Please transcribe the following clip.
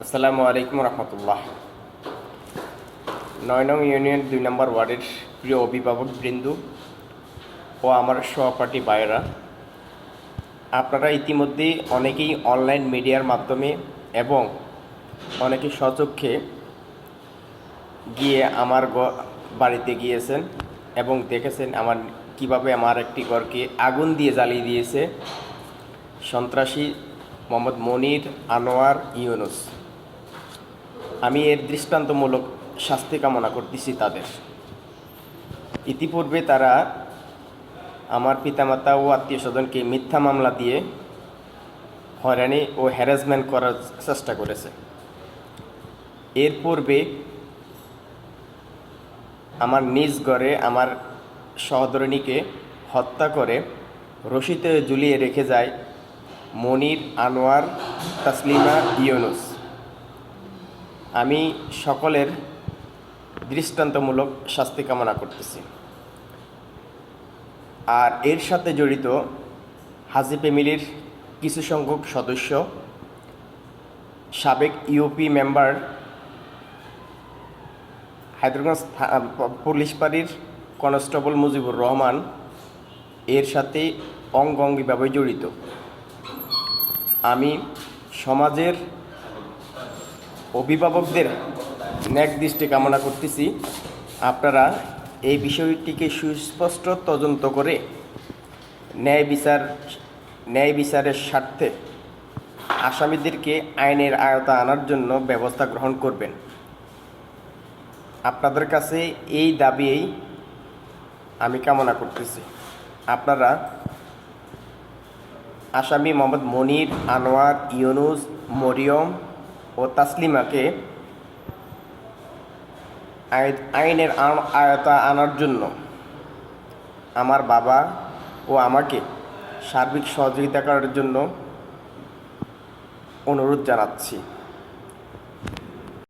আসসালামু আলাইকুম রহমতুল্লাহ। ৯ নং ইউনিয়ন ২ নম্বর ওয়ার্ডের প্রিয় অভিভাবকবৃন্দ ও আমার সহপাঠী ভাইয়েরা, আপনারা ইতিমধ্যেই অনেকেই অনলাইন মিডিয়ার মাধ্যমে এবং অনেকে স্বচক্ষে গিয়ে আমার বাড়িতে গিয়েছেন এবং দেখেছেন কিভাবে আমার একটি ঘরকে আগুন দিয়ে জ্বালিয়ে দিয়েছে সন্ত্রাসী মোহাম্মদ মনির আনোয়ার ইউনুস। আমি এর দৃষ্টান্তমূলক শাস্তি কামনা করতেছি তাদের। ইতিপূর্বে তারা আমার পিতামাতা ও আত্মীয় স্বজনকে মিথ্যা মামলা দিয়ে হয়রানি ও হ্যারাসমেন্ট করার চেষ্টা করেছে। এর পূর্বে আমার নিজ ঘরে আমার সহধর্মিণীকে হত্যা করে রশিতে ঝুলিয়ে রেখে যায় মনির আনোয়ার তাসলিমা ইউনুস। আমি সকলের দৃষ্টান্তমূলক শাস্তি কামনা করতেছি। আর এর সাথে জড়িত হাজি ফ্যামিলির কিছু সংখ্যক সদস্য, সাবেক ইউপি মেম্বার, হায়দ্রাবাদ পুলিশ ফাঁড়ির কনস্টেবল মুজিবুর রহমান এর সাথে অঙ্গাঙ্গিভাবে জড়িত। আমি সমাজের অভিভাবকদের ন্যাক দৃষ্টি কামনা করতেছি, আপনারা এই বিষয়টিকে সুস্পষ্ট তদন্ত করে ন্যায় বিচারের স্বার্থে আসামিদেরকে আইনের আয়তা আনার জন্য ব্যবস্থা গ্রহণ করবেন। আপনাদের কাছে এই দাবিই আমি কামনা করতেছি। আপনারা আসামি মোহাম্মদ মনির আনোয়ার ইউনুস, মরিয়ম ও তাসলিমাকে আইনের আয়তা আনার জন্য আমার বাবা ও আমাকে সার্বিক সহযোগিতা করার জন্য অনুরোধ জানাচ্ছি।